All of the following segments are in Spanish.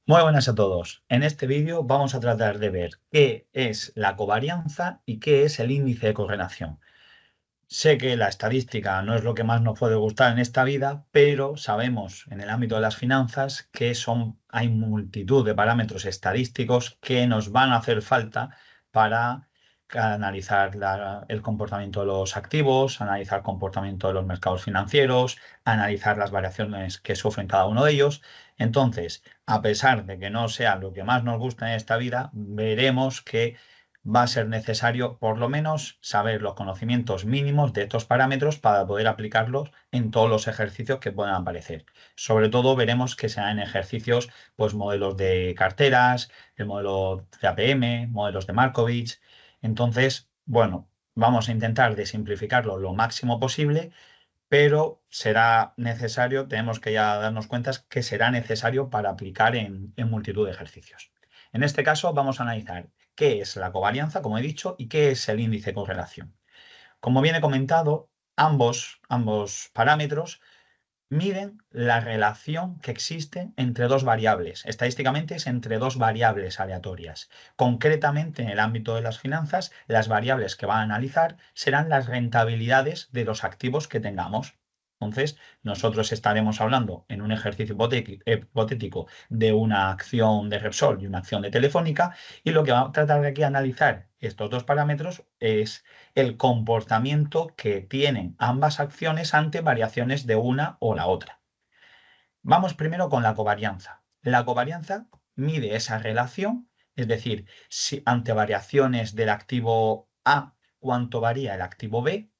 Muy buenas a todos. En este vídeo vamos a tratar de ver qué es la covarianza y qué es el índice de correlación. Sé que la estadística no es lo que más nos puede gustar en esta vida, pero sabemos en el ámbito de las finanzas que hay multitud de parámetros estadísticos que nos van a hacer falta para analizar el comportamiento de los activos, analizar el comportamiento de los mercados financieros, analizar las variaciones que sufren cada uno de ellos. Entonces, a pesar de que no sea lo que más nos gusta en esta vida, veremos que va a ser necesario por lo menos saber los conocimientos mínimos de estos parámetros para poder aplicarlos en todos los ejercicios que puedan aparecer. Sobre todo veremos que serán ejercicios, pues modelos de carteras, el modelo de APM, modelos de Markovich. Entonces, bueno, vamos a intentar de simplificarlo lo máximo posible, pero será necesario, tenemos que ya darnos cuenta que será necesario para aplicar en multitud de ejercicios. En este caso vamos a analizar qué es la covarianza, como he dicho, y qué es el índice de correlación. Como bien he comentado, ambos parámetros miden la relación que existe entre dos variables. Estadísticamente es entre dos variables aleatorias. Concretamente, en el ámbito de las finanzas, las variables que van a analizar serán las rentabilidades de los activos que tengamos. Entonces, nosotros estaremos hablando en un ejercicio hipotético de una acción de Repsol y una acción de Telefónica, y lo que va a tratar de aquí analizar estos dos parámetros es el comportamiento que tienen ambas acciones ante variaciones de una o la otra. Vamos primero con la covarianza. La covarianza mide esa relación, es decir, si ante variaciones del activo A, cuánto varía el activo B,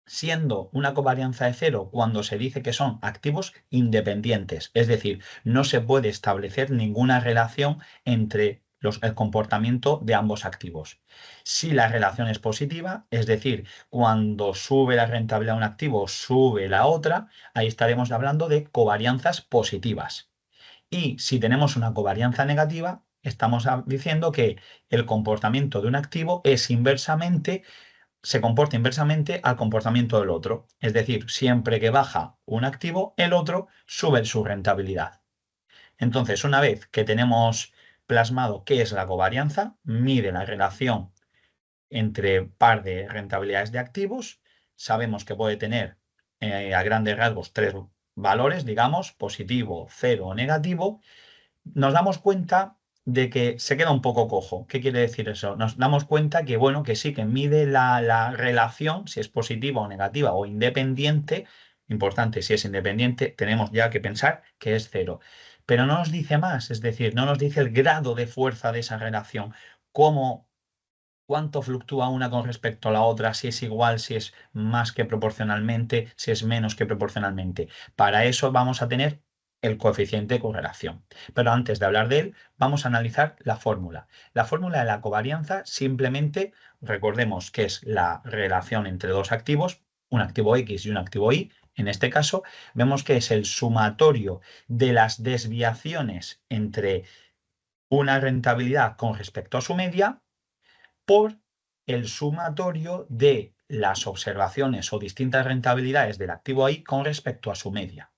siendo una covarianza de cero cuando se dice que son activos independientes, es decir, no se puede establecer ninguna relación entre el comportamiento de ambos activos. Si la relación es positiva, es decir, cuando sube la rentabilidad de un activo, sube la otra, ahí estaremos hablando de covarianzas positivas. Y si tenemos una covarianza negativa, estamos diciendo que el comportamiento de un activo se comporta inversamente al comportamiento del otro. Es decir, siempre que baja un activo, el otro sube su rentabilidad. Entonces, una vez que tenemos plasmado qué es la covarianza, mide la relación entre par de rentabilidades de activos, sabemos que puede tener a grandes rasgos tres valores, digamos, positivo, cero o negativo. Nos damos cuenta de que se queda un poco cojo. ¿Qué quiere decir eso? Nos damos cuenta que, bueno, que sí, que mide la relación, si es positiva o negativa o independiente. Importante, si es independiente, tenemos ya que pensar que es cero. Pero no nos dice más, es decir, no nos dice el grado de fuerza de esa relación, cómo, cuánto fluctúa una con respecto a la otra, si es igual, si es más que proporcionalmente, si es menos que proporcionalmente. Para eso vamos a tener el coeficiente de correlación. Pero antes de hablar de él, vamos a analizar la fórmula. La fórmula de la covarianza simplemente, recordemos que es la relación entre dos activos, un activo X y un activo Y. En este caso, vemos que es el sumatorio de las desviaciones entre una rentabilidad con respecto a su media por el sumatorio de las observaciones o distintas rentabilidades del activo ahí con respecto a su media.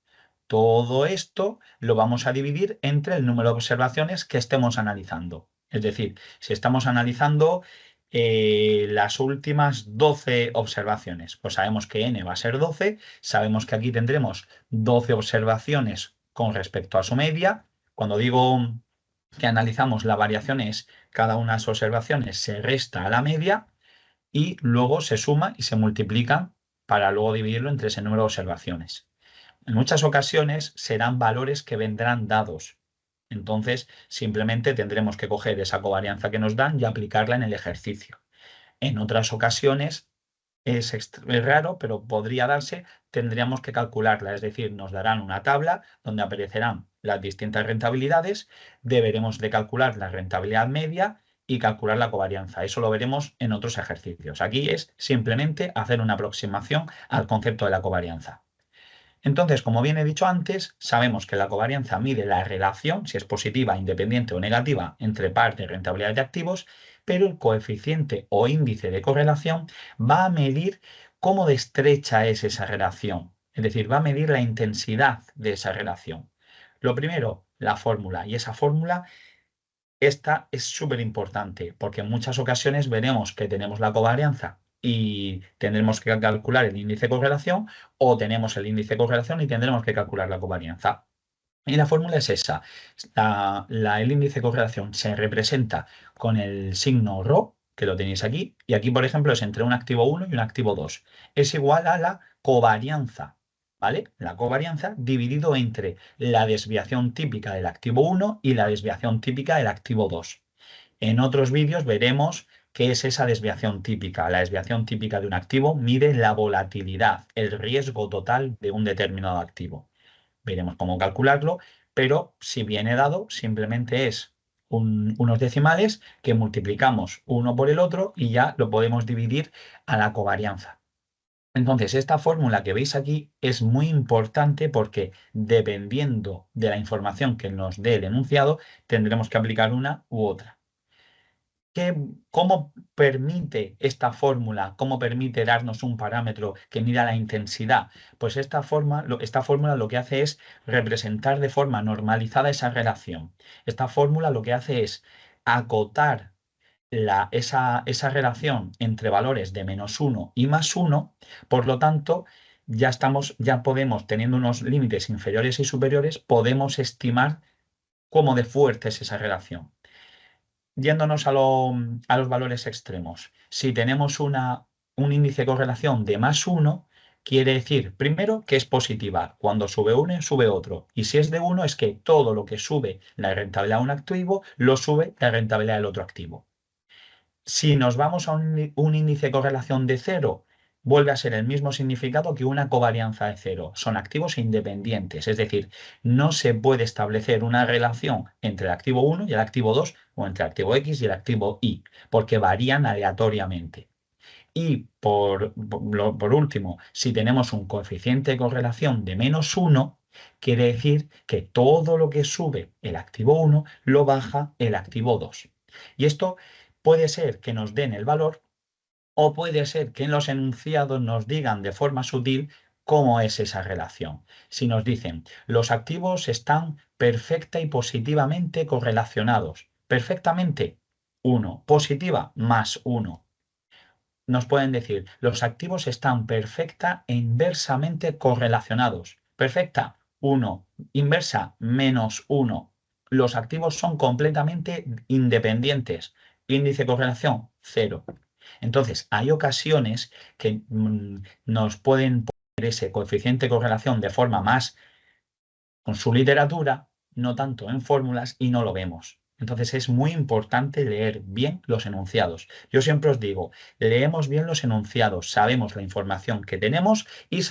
Todo esto lo vamos a dividir entre el número de observaciones que estemos analizando. Es decir, si estamos analizando las últimas 12 observaciones, pues sabemos que n va a ser 12, sabemos que aquí tendremos 12 observaciones con respecto a su media. Cuando digo que analizamos la variación es cada una de las observaciones se resta a la media y luego se suma y se multiplica para luego dividirlo entre ese número de observaciones. En muchas ocasiones serán valores que vendrán dados. Entonces, simplemente tendremos que coger esa covarianza que nos dan y aplicarla en el ejercicio. En otras ocasiones es raro, pero podría darse, tendríamos que calcularla, es decir, nos darán una tabla donde aparecerán las distintas rentabilidades, deberemos de calcular la rentabilidad media y calcular la covarianza. Eso lo veremos en otros ejercicios. Aquí es simplemente hacer una aproximación al concepto de la covarianza. Entonces, como bien he dicho antes, sabemos que la covarianza mide la relación, si es positiva, independiente o negativa, entre par de rentabilidad de activos, pero el coeficiente o índice de correlación va a medir cómo de estrecha es esa relación. Es decir, va a medir la intensidad de esa relación. Lo primero, la fórmula. Y esa fórmula, esta es súper importante porque en muchas ocasiones veremos que tenemos la covarianza y tendremos que calcular el índice de correlación, o tenemos el índice de correlación y tendremos que calcular la covarianza. Y la fórmula es esa. El índice de correlación se representa con el signo ρ, que lo tenéis aquí, y aquí, por ejemplo, es entre un activo 1 y un activo 2. Es igual a la covarianza, ¿vale? La covarianza dividido entre la desviación típica del activo 1 y la desviación típica del activo 2. En otros vídeos veremos qué es esa desviación típica. La desviación típica de un activo mide la volatilidad, el riesgo total de un determinado activo. Veremos cómo calcularlo, pero si viene dado, simplemente es unos decimales que multiplicamos uno por el otro y ya lo podemos dividir a la covarianza. Entonces, esta fórmula que veis aquí es muy importante porque dependiendo de la información que nos dé el enunciado, tendremos que aplicar una u otra. ¿Cómo permite esta fórmula, cómo permite darnos un parámetro que mida la intensidad? Pues esta fórmula lo que hace es representar de forma normalizada esa relación. Esta fórmula lo que hace es acotar esa relación entre valores de -1 y +1, por lo tanto, ya podemos, teniendo unos límites inferiores y superiores, podemos estimar cómo de fuerte es esa relación. Yéndonos a los valores extremos, si tenemos un índice de correlación de +1, quiere decir, primero, que es positiva. Cuando sube uno, sube otro. Y si es de 1, es que todo lo que sube la rentabilidad de un activo, lo sube la rentabilidad del otro activo. Si nos vamos a un índice de correlación de 0, vuelve a ser el mismo significado que una covarianza de 0. Son activos independientes, es decir, no se puede establecer una relación entre el activo 1 y el activo 2 o entre el activo X y el activo Y, porque varían aleatoriamente. Y por último, si tenemos un coeficiente de correlación de -1, quiere decir que todo lo que sube el activo 1 lo baja el activo 2. Y esto puede ser que nos den el valor, o puede ser que en los enunciados nos digan de forma sutil cómo es esa relación. Si nos dicen, los activos están perfecta y positivamente correlacionados. Perfectamente, 1. Positiva, +1. Nos pueden decir, los activos están perfecta e inversamente correlacionados. Perfecta, 1. Inversa, -1. Los activos son completamente independientes. Índice de correlación, 0. Entonces, hay ocasiones que nos pueden poner ese coeficiente de correlación de forma más con su literatura, no tanto en fórmulas, y no lo vemos. Entonces es muy importante leer bien los enunciados. Yo siempre os digo, leemos bien los enunciados, sabemos la información que tenemos y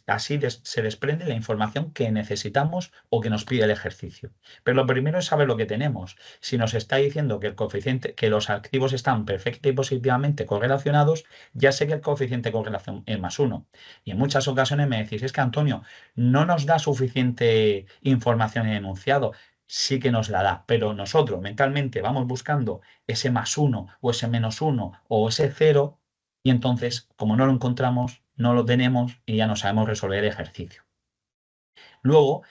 así se desprende la información que necesitamos o que nos pide el ejercicio. Pero lo primero es saber lo que tenemos. Si nos está diciendo que el coeficiente, que los activos están perfecta y positivamente correlacionados, ya sé que el coeficiente de correlación es +1. Y en muchas ocasiones me decís, es que Antonio, no nos da suficiente información en enunciado. Sí que nos la da, pero nosotros mentalmente vamos buscando ese +1 o ese -1 o ese 0, y entonces, como no lo encontramos, no lo tenemos y ya no sabemos resolver el ejercicio. Luego,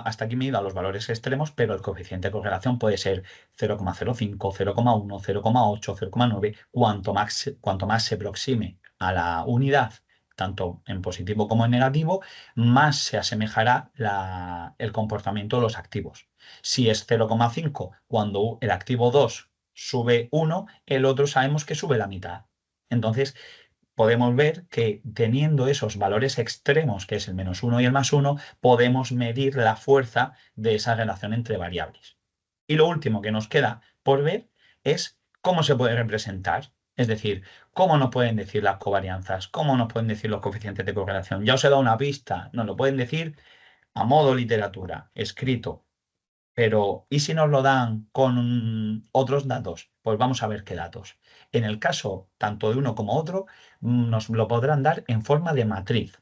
hasta aquí me he ido a los valores extremos, pero el coeficiente de correlación puede ser 0,05, 0,1, 0,8, 0,9. Cuanto más se aproxime a la unidad, tanto en positivo como en negativo, más se asemejará el comportamiento de los activos. Si es 0,5, cuando el activo 2 sube 1, el otro sabemos que sube la mitad. Entonces, podemos ver que teniendo esos valores extremos, que es el -1 y el +1, podemos medir la fuerza de esa relación entre variables. Y lo último que nos queda por ver es cómo se puede representar. Es decir, cómo nos pueden decir las covarianzas, cómo nos pueden decir los coeficientes de correlación. Ya os he dado una pista, nos lo pueden decir a modo literatura, escrito. Pero, ¿y si nos lo dan con otros datos? Pues vamos a ver qué datos. En el caso tanto de uno como otro, nos lo podrán dar en forma de matriz.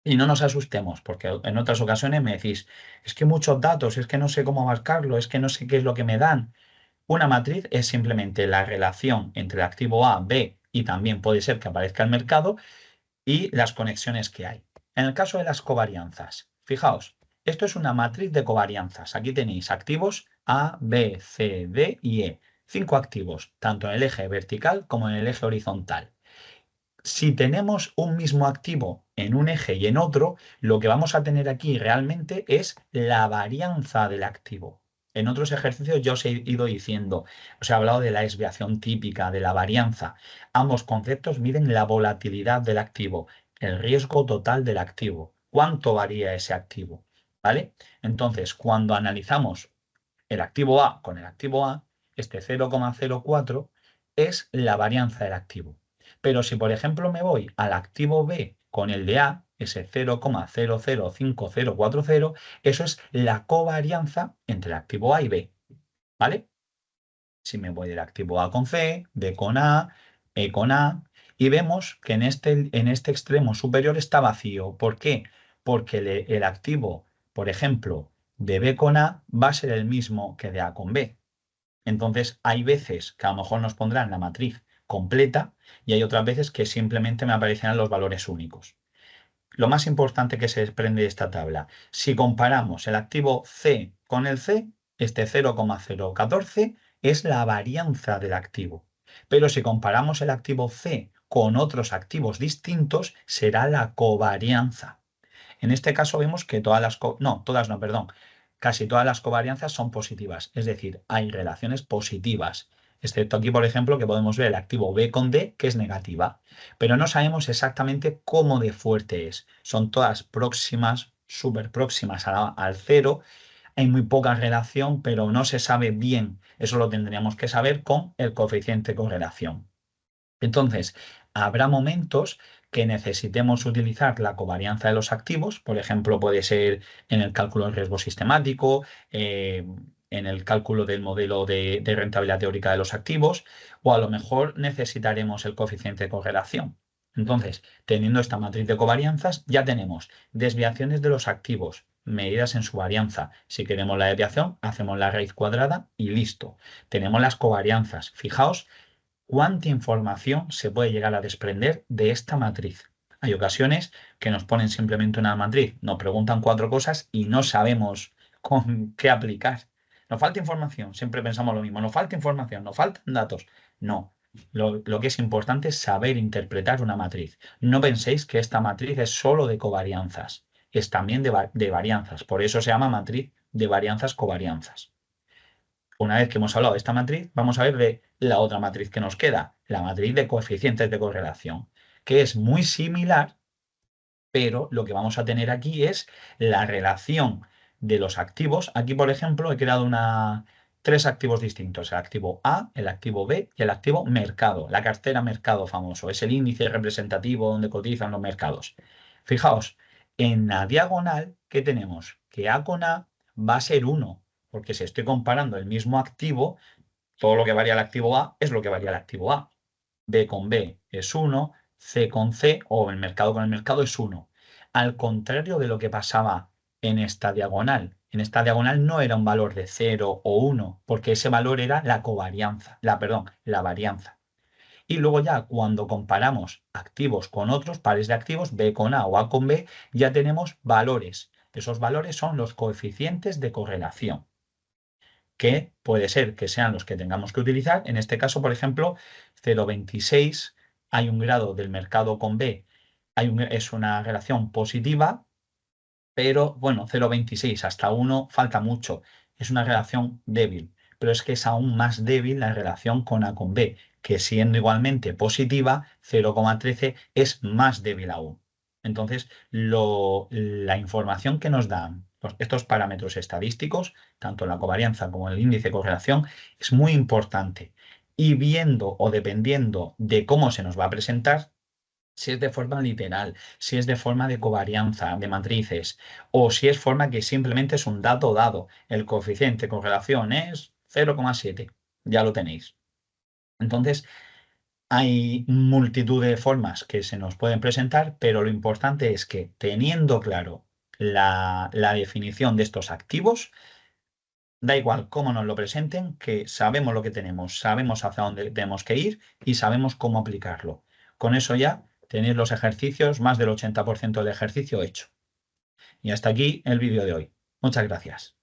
Y no nos asustemos, porque en otras ocasiones me decís, es que muchos datos, es que no sé cómo marcarlo, es que no sé qué es lo que me dan. Una matriz es simplemente la relación entre el activo A, B, y también puede ser que aparezca el mercado, y las conexiones que hay. En el caso de las covarianzas, fijaos, Esto es una matriz de covarianzas. Aquí tenéis activos A, B, C, D y E. 5 activos, tanto en el eje vertical como en el eje horizontal. Si tenemos un mismo activo en un eje y en otro, lo que vamos a tener aquí realmente es la varianza del activo. En otros ejercicios ya os he ido diciendo, os he hablado de la desviación típica, de la varianza. Ambos conceptos miden la volatilidad del activo, el riesgo total del activo, cuánto varía ese activo, ¿vale? Entonces, cuando analizamos el activo A con el activo A, este 0,04 es la varianza del activo. Pero si, por ejemplo, me voy al activo B con el de A, ese 0,005040, eso es la covarianza entre el activo A y B, ¿vale? Si me voy del activo A con C, B con A, E con A, y vemos que en este extremo superior está vacío. ¿Por qué? Porque el activo, por ejemplo, de B con A va a ser el mismo que de A con B. Entonces, hay veces que a lo mejor nos pondrán la matriz completa y hay otras veces que simplemente me aparecerán los valores únicos. Lo más importante que se desprende de esta tabla, si comparamos el activo C con el C, este 0,014 es la varianza del activo. Pero si comparamos el activo C con otros activos distintos, será la covarianza. En este caso vemos que casi todas las covarianzas son positivas, es decir, hay relaciones positivas, excepto aquí, por ejemplo, que podemos ver el activo B con D, que es negativa, pero no sabemos exactamente cómo de fuerte es. Son todas próximas, súper próximas al cero, hay muy poca relación, pero no se sabe bien. Eso lo tendríamos que saber con el coeficiente de correlación. Entonces, habrá momentos que necesitemos utilizar la covarianza de los activos, por ejemplo, puede ser en el cálculo del riesgo sistemático, en el cálculo del modelo de rentabilidad teórica de los activos, o a lo mejor necesitaremos el coeficiente de correlación. Entonces, teniendo esta matriz de covarianzas, ya tenemos desviaciones de los activos, medidas en su varianza. Si queremos la desviación, hacemos la raíz cuadrada y listo. Tenemos las covarianzas. Fijaos cuánta información se puede llegar a desprender de esta matriz. Hay ocasiones que nos ponen simplemente una matriz, nos preguntan 4 cosas y no sabemos con qué aplicar. Nos falta información, siempre pensamos lo mismo, nos falta información, nos faltan datos. No, lo que es importante es saber interpretar una matriz. No penséis que esta matriz es solo de covarianzas, es también de varianzas, por eso se llama matriz de varianzas covarianzas. Una vez que hemos hablado de esta matriz, vamos a ver de la otra matriz que nos queda, la matriz de coeficientes de correlación, que es muy similar, pero lo que vamos a tener aquí es la relación de los activos. Aquí, por ejemplo, he creado tres activos distintos, el activo A, el activo B y el activo mercado, la cartera mercado famoso, es el índice representativo donde cotizan los mercados. Fijaos, en la diagonal, ¿qué tenemos? Que A con A va a ser 1, porque si estoy comparando el mismo activo, todo lo que varía el activo A es lo que varía el activo A. B con B es 1, C con C o el mercado con el mercado es 1. Al contrario de lo que pasaba en esta diagonal. En esta diagonal no era un valor de 0 o 1, porque ese valor era la covarianza, la varianza. Y luego ya cuando comparamos activos con otros, pares de activos, B con A o A con B, ya tenemos valores. Esos valores son los coeficientes de correlación, que puede ser que sean los que tengamos que utilizar. En este caso, por ejemplo, 0,26, hay un grado del mercado con B, es una relación positiva, pero bueno, 0,26 hasta 1 falta mucho. Es una relación débil, pero es que es aún más débil la relación con A con B, que siendo igualmente positiva, 0,13 es más débil aún. Entonces, la información que nos dan estos parámetros estadísticos, tanto la covarianza como el índice de correlación, es muy importante. Y viendo o dependiendo de cómo se nos va a presentar, si es de forma literal, si es de forma de covarianza, de matrices, o si es forma que simplemente es un dato dado, el coeficiente de correlación es 0,7, ya lo tenéis. Entonces, hay multitud de formas que se nos pueden presentar, pero lo importante es que teniendo claro la definición de estos activos, da igual cómo nos lo presenten, que sabemos lo que tenemos, sabemos hacia dónde tenemos que ir y sabemos cómo aplicarlo. Con eso ya tenéis los ejercicios, más del 80% del ejercicio hecho. Y hasta aquí el vídeo de hoy. Muchas gracias.